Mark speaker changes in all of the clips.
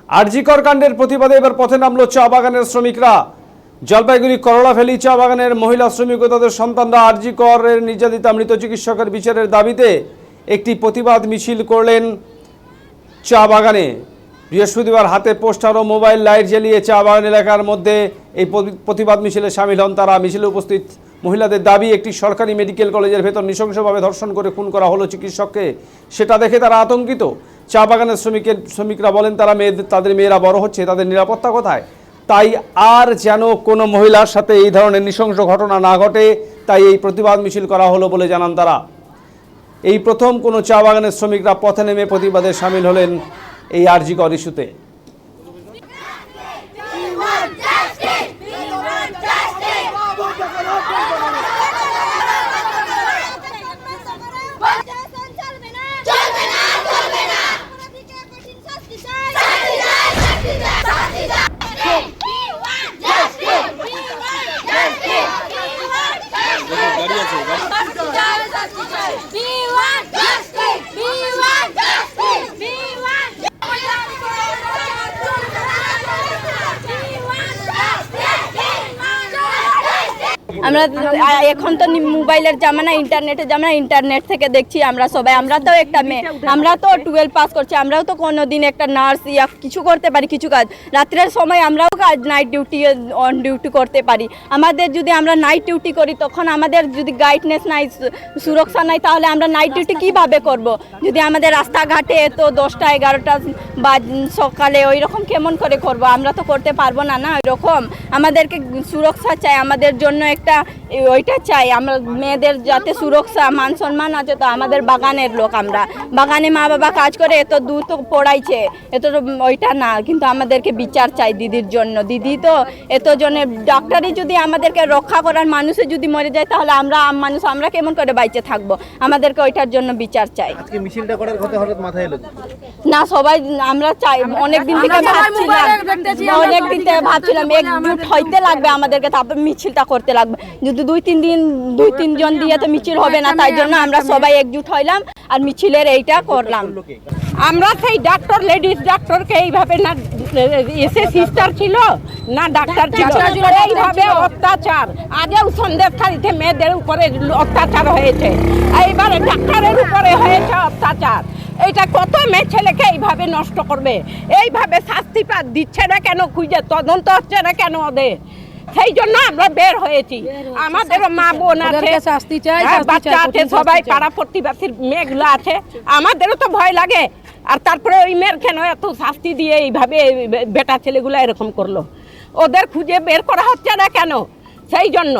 Speaker 1: আরজি কর কাণ্ডের প্রতিবাদে এবার পথে নামল চা বাগানের শ্রমিকরা। জলপাইগুড়ি করলাভ্যালি চা বাগানের মহিলা শ্রমিক ও তাদের সন্তানরা আরজি করের নির্যাতিতা মৃত চিকিৎসকের বিচারের দাবিতে একটি প্রতিবাদ মিছিল করলেন চা বাগানে। বৃহস্পতিবার হাতে পোস্টার ও মোবাইল লাইট জ্বালিয়ে চা বাগান এলাকার মধ্যে এই প্রতিবাদ মিছিলে সামিল হন তারা। মিছিলে উপস্থিত মহিলাদের দাবি, একটি সরকারি মেডিকেল কলেজের ভেতর নৃশংসভাবে ধর্ষণ করে খুন করা হলো চিকিৎসককে। সেটা দেখে তারা আতঙ্কিত। চা বাগানের শ্রমিকরা বলেন তাদের মেয়েরা বড় হচ্ছে, তাদের নিরাপত্তা কোথায়? তাই আর যেন কোনো মহিলার সাথে এই ধরনের নৃশংস ঘটনা না ঘটে, তাই এই প্রতিবাদ মিছিল করা হলো বলে জানান তারা। এই প্রথম কোনো চা বাগানের শ্রমিকরা পথে নেমে প্রতিবাদে সামিল হলেন এই আরজি কর ইস্যুতে।
Speaker 2: আমরা এখন তো মোবাইলের জামানা, ইন্টারনেটের জামানা, ইন্টারনেট থেকে দেখছি আমরা সবাই। আমরা তো একটা মেয়ে, আমরা তো 12 পাস করছি, আমরাও তো কোনো দিন একটা নার্স ইয়া কিছু করতে পারি, কিছু কাজ রাত্রের সময় আমরাও কাজ নাইট ডিউটি অন ডিউটি করতে পারি। আমাদের যদি আমরা নাইট ডিউটি করি তখন আমাদের যদি গাইডনেস নাই, সুরক্ষা নাই, তাহলে আমরা নাইট ডিউটি কীভাবে করব? যদি আমাদের রাস্তাঘাটে তো 10টা 11টা বা সকালে ওই রকম কেমন করে করব? আমরা তো করতে পারবো না, না ওই রকম। আমাদেরকে সুরক্ষা চাই, আমাদের জন্য একটা ওইটা চাই, আমরা মেয়েদের যাতে সুরক্ষা মান সম্মান আছে। তো আমাদের বাগানের লোক, আমরা বাগানে মা বাবা কাজ করে, এত দূর তো পড়াইছে, এত ওইটা না, কিন্তু আমাদেরকে বিচার চাই দিদির জন্য। দিদি তো এত জনের ডাক্তারই যদি আমাদেরকে রক্ষা করার মানুষে যদি মরে যায়, তাহলে আমরা কেমন করে বাইচে থাকবো? আমাদেরকে ওইটার জন্য বিচার চাই।
Speaker 3: আজকে মিছিলটা করার কথা হঠাৎ মাথায় এলো
Speaker 2: না, সবাই আমরা চাই, অনেকদিন থেকে ভাবছিলাম একজুট হইতে লাগবে আমাদেরকে, তারপর মিছিলটা করতে লাগবে। যদি দুই তিনজন দিয়ে তো মিছিল হবে না, তাই জন্য আমরা সবাই একজুট হইলাম আর মিছিলের এইটা করলাম।
Speaker 4: আমরা সেই ডাক্তার, লেডিস ডাক্তারকে এইভাবে না এসে সিস্টার ছিল না ডাক্তার ছিল, এইভাবে অত্যাচার। আগেও সন্দেশখালীতে মেয়েদের উপরে অত্যাচার হয়েছে, এইবারে ডাক্তারের উপরে হয়েছে অত্যাচার। এইটা কত মেয়ে ছেলেকে এইভাবে নষ্ট করবে? এইভাবে শাস্তি দিচ্ছে না কেন? খুঁজে তদন্ত হচ্ছে না কেন ওদের? সেই জন্য আমরা বের হয়েছি। আমাদেরও মা বোন আছে, বাচ্চা আছে, সবাই পাড়া প্রতিবেশীর মেয়েগুলো আছে, আমাদেরও তো ভয় লাগে। আর তারপরে ওই মেয়ের কেন এত শাস্তি দিয়ে এইভাবে বেটা ছেলেগুলো এরকম করলো? ওদের খুঁজে বের করা হচ্ছে না কেন? সেই জন্য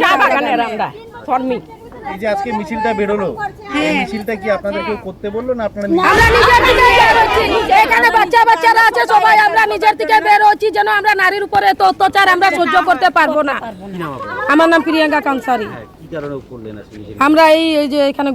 Speaker 4: চা বাগানের আমরা শ্রমিক।
Speaker 3: এই যে আজকে মিছিলটা বেরোলো, এই মিছিলটা কি আপনাদের কেউ করতে বললো না আপনারা?
Speaker 5: এখানে বাচ্চারা আছে, সবাই আমরা নিজের থেকে বের হচ্ছি যেন আমরা নারীর উপরে এত অত্যাচার আমরা সহ্য করতে পারবো না। আমার নাম প্রিয়াঙ্কা কানসারি। আমরা এই যে এখানে